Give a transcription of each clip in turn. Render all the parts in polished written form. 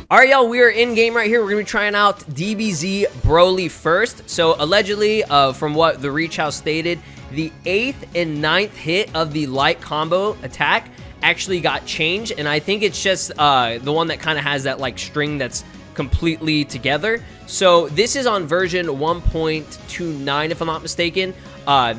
Alright, y'all, we are in game right here. We're gonna be trying out DBZ Broly first. So allegedly, from what the Reach House stated, the 8th and 9th hit of the light combo attack actually got changed, and I think it's just the one that kind of has that like string that's completely together. So this is on version 1.29 if I'm not mistaken.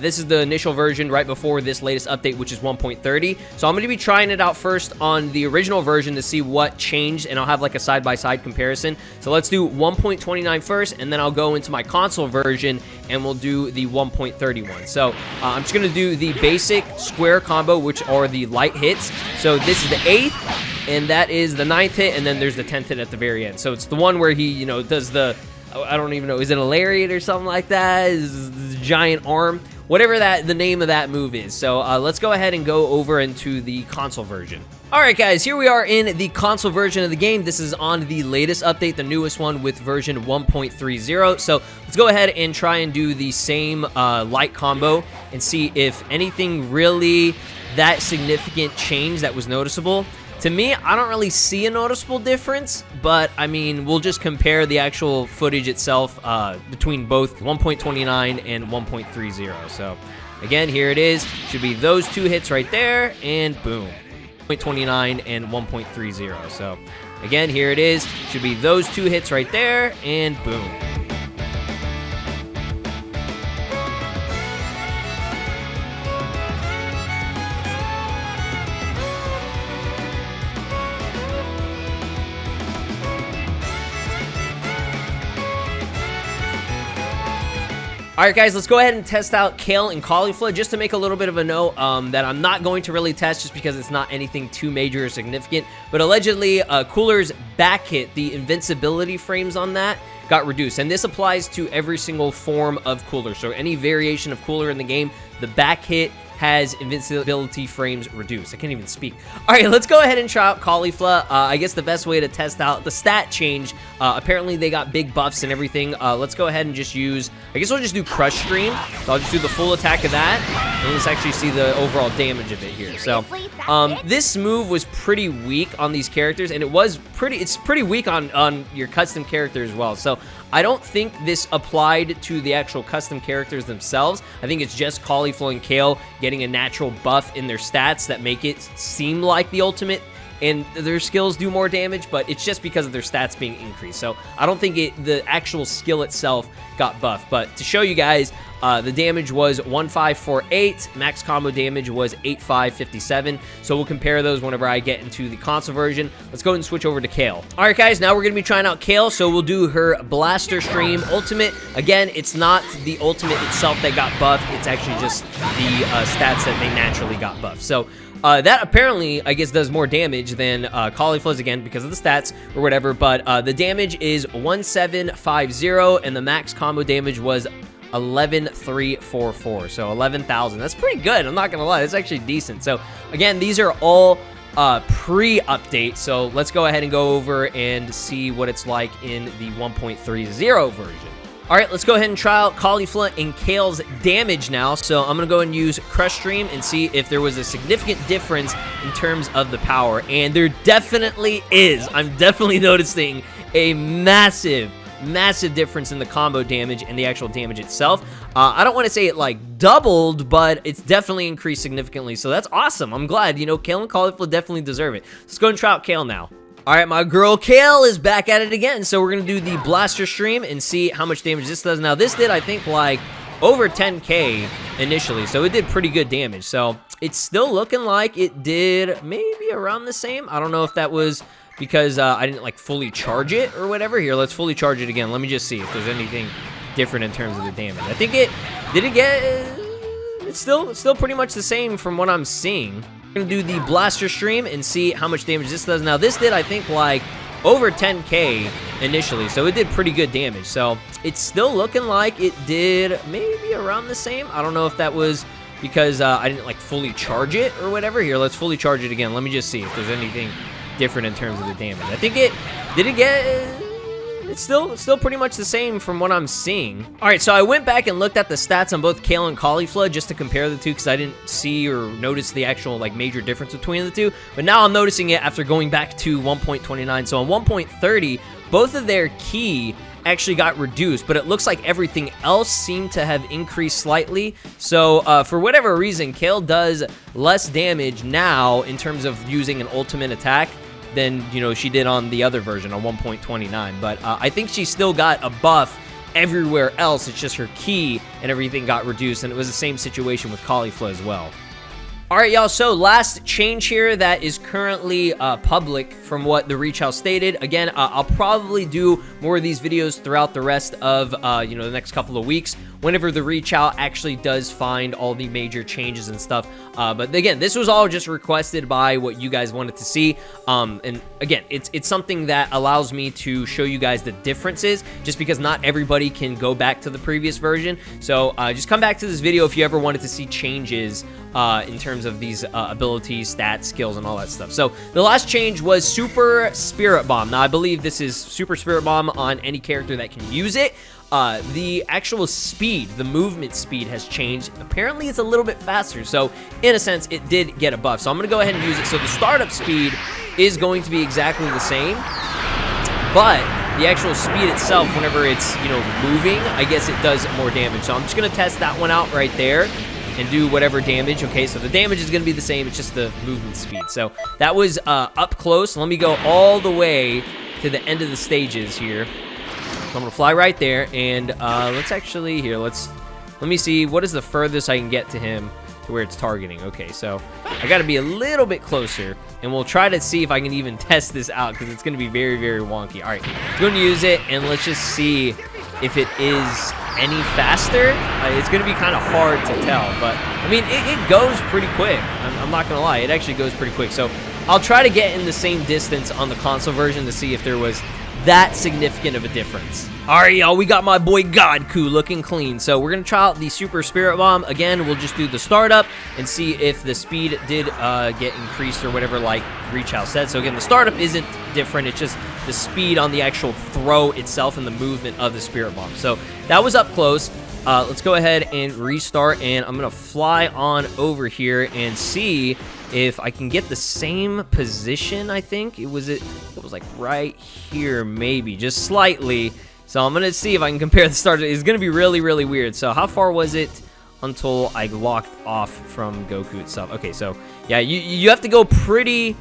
This is the initial version right before this latest update, which is 1.30. So I'm going to be trying it out first on the original version to see what changed, and I'll have like a side-by-side comparison. So let's do 1.29 first, and then I'll go into my console version and we'll do the 1.31. So I'm just going to do the basic square combo, which are the light hits. So this is the 8th, and that is the 9th hit, and then there's the 10th hit at the very end. So it's the one where he, you know, does the, I don't even know, is it a lariat or something like that? Is the giant arm? Whatever the name of that move is. So let's go ahead and go over into the console version. Alright guys, here we are in the console version of the game. This is on the latest update, the newest one with version 1.30. So let's go ahead and try and do the same light combo and see if anything really that significant change that was noticeable. To me, I don't really see a noticeable difference, but I mean, we'll just compare the actual footage itself between both 1.29 and 1.30. So again, here it is. Should be those two hits right there, and boom. 1.29 and 1.30. So again, here it is. Should be those two hits right there, and boom. Alright guys, let's go ahead and test out Kale and Caulifla. Just to make a little bit of a note that I'm not going to really test just because it's not anything too major or significant. But allegedly, Cooler's back hit, the invincibility frames on that got reduced. And this applies to every single form of Cooler. So any variation of Cooler in the game, the back hit has invincibility frames reduced. I can't even speak. All right, let's go ahead and try out Caulifla. I guess the best way to test out the stat change, apparently they got big buffs and everything. Let's go ahead and just use, I guess we'll just do Crush Stream. So I'll just do the full attack of that, and let's actually see the overall damage of it here. So this move was pretty weak on these characters, and it's pretty weak on your custom character as well. So I don't think this applied to the actual custom characters themselves. I think it's just Caulifla and Kale getting a natural buff in their stats that make it seem like the ultimate and their skills do more damage, but it's just because of their stats being increased. So I don't think the actual skill itself got buffed. But to show you guys, the damage was 1548, max combo damage was 8557. So we'll compare those whenever I get into the console version. Let's go ahead and switch over to Kale. All right, guys, now we're going to be trying out Kale. So we'll do her Blaster Stream Ultimate. Again, it's not the ultimate itself that got buffed. It's actually just the stats that they naturally got buffed. So that apparently, I guess, does more damage than Caulifla's, again, because of the stats or whatever. But the damage is 1750, and the max combo damage was 11,344. So 11,000. That's pretty good. I'm not going to lie. That's actually decent. So, again, these are all pre-update. So let's go ahead and go over and see what it's like in the 1.30 version. All right, let's go ahead and try out Caulifla and Kale's damage now. So I'm going to go and use Crush Stream and see if there was a significant difference in terms of the power. And there definitely is. I'm definitely noticing a massive difference in the combo damage and the actual damage itself. I don't want to say it like doubled, but it's definitely increased significantly. So that's awesome. I'm glad, you know, Kale and Caulifla definitely deserve it. Let's go and try out Kale now. All right, my girl Kale is back at it again. So we're going to do the Blaster Stream and see how much damage this does. Now, this did, I think, like over 10k initially. So it did pretty good damage. So it's still looking like it did maybe around the same. I don't know if that was because I didn't like fully charge it or whatever. Here, let's fully charge it again. Let me just see if there's anything different in terms of the damage. I think it's still pretty much the same from what I'm seeing. We're gonna do the Blaster Stream and see how much damage this does. Now, this did, I think, like over 10k initially, so it did pretty good damage. So it's still looking like it did maybe around the same. I don't know if that was because I didn't like fully charge it or whatever. Here, let's fully charge it again. Let me just see if there's anything different in terms of the damage. I think it's it's still pretty much the same from what I'm seeing. All right, so I went back and looked at the stats on both Kale and Caulifla just to compare the two because I didn't see or notice the actual like major difference between the two. But now I'm noticing it after going back to 1.29. So on 1.30, both of their ki actually got reduced, but it looks like everything else seemed to have increased slightly. So for whatever reason, Kale does less damage now in terms of using an ultimate attack than, you know, she did on the other version on 1.29. But I think she still got a buff everywhere else. It's just her ki and everything got reduced, and it was the same situation with Caulifla as well. All right, y'all, so last change here that is currently public from what the Reach House stated. Again, I'll probably do more of these videos throughout the rest of, you know, the next couple of weeks whenever the Reach Out actually does find all the major changes and stuff. But again, this was all just requested by what you guys wanted to see. And again, it's something that allows me to show you guys the differences just because not everybody can go back to the previous version. So just come back to this video if you ever wanted to see changes in terms of these abilities, stats, skills, and all that stuff. So the last change was Super Spirit Bomb. Now, I believe this is Super Spirit Bomb on any character that can use it. The actual speed, the movement speed has changed. Apparently, it's a little bit faster. So, in a sense, it did get a buff. So, I'm going to go ahead and use it. So, the startup speed is going to be exactly the same. But the actual speed itself, whenever it's, you know, moving, I guess it does more damage. So, I'm just going to test that one out right there and do whatever damage. Okay, so the damage is going to be the same. It's just the movement speed. So, that was up close. Let me go all the way to the end of the stages here. I'm gonna fly right there, and let's actually let me see what is the furthest I can get to him to where it's targeting. Okay, so I got to be a little bit closer, and we'll try to see if I can even test this out because it's gonna be very, very wonky. All right, I'm gonna use it, and let's just see if it is any faster. It's gonna be kind of hard to tell, but I mean it goes pretty quick. I'm not gonna lie, it actually goes pretty quick. So I'll try to get in the same distance on the console version to see if there was that significant of a difference. All right, y'all, we got my boy Godku looking clean. So we're going to try out the Super Spirit Bomb. Again, we'll just do the startup and see if the speed did get increased or whatever like Reach House said. So again, the startup isn't different. It's just the speed on the actual throw itself and the movement of the Spirit Bomb. So that was up close. Let's go ahead and restart, and I'm going to fly on over here and see if I can get the same position. I think it was like right here, maybe just slightly. So I'm gonna see if I can compare the start. It's gonna be really, really weird. So how far was it until I locked off from Goku itself? Okay, so yeah, you have to go pretty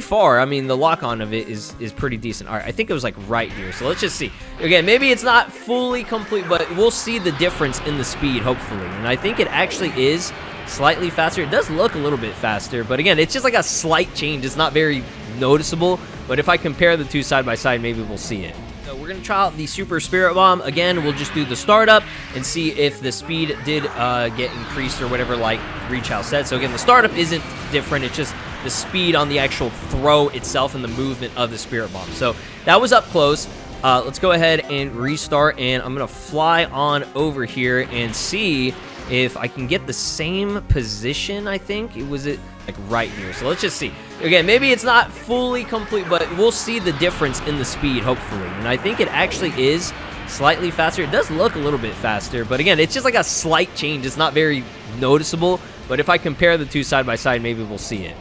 far. I mean, the lock on of it is pretty decent. All right, I think it was like right here. So let's just see. Again, maybe it's not fully complete, but we'll see the difference in the speed, hopefully. And I think it actually is slightly faster. It does look a little bit faster, but again, it's just like a slight change. It's not very noticeable, but if I compare the two side by side, maybe we'll see it. So we're gonna try out the Super Spirit Bomb. Again, we'll just do the startup and see if the speed did get increased or whatever like Reach House said. So again, the startup isn't different. It's just the speed on the actual throw itself and the movement of the Spirit Bomb. So that was up close. Let's go ahead and restart, and I'm gonna fly on over here and see if I can get the same position. I think it was like right here. So let's just see. Again, maybe it's not fully complete, but we'll see the difference in the speed, hopefully. And I think it actually is slightly faster. It does look a little bit faster, but again, it's just like a slight change. It's not very noticeable, but if I compare the two side by side, maybe we'll see it.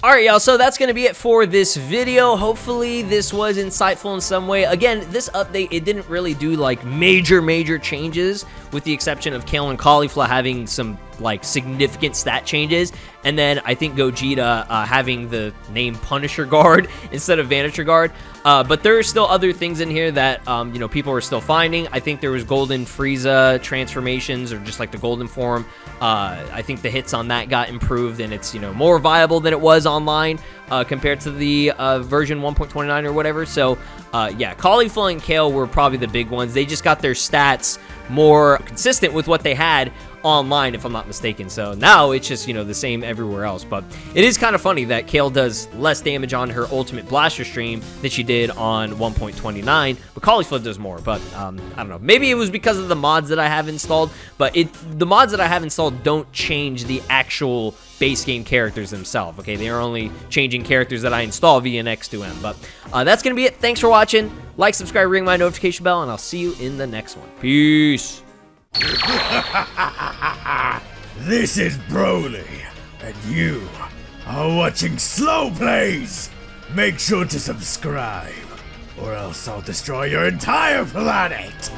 All right, y'all, so that's going to be it for this video. Hopefully this was insightful in some way. Again, this update, it didn't really do like major changes, with the exception of Kale and Caulifla having some like significant stat changes, and then I think Gogeta having the name Punisher Guard instead of Vanisher Guard. But there are still other things in here that you know, people are still finding. I think there was Golden Frieza transformations, or just like the Golden form. I think the hits on that got improved, and it's, you know, more viable than it was online compared to the version 1.29 or whatever. So yeah, Caulifla and Kale were probably the big ones. They just got their stats more consistent with what they had online, if I'm not mistaken. So now it's just, you know, the same everywhere else. But it is kind of funny that Kale does less damage on her ultimate blaster stream than she did on 1.29, but Caulifla does more. But I don't know, maybe it was because of the mods that I have installed, but the mods that I have installed don't change the actual base game characters themselves. Okay, they are only changing characters that I install via next to M. But that's gonna be it. Thanks for watching. Like, subscribe, ring my notification bell, and I'll see you in the next one. Peace. This is Broly, and you are watching SLOplays. Make sure to subscribe, or else I'll destroy your entire planet.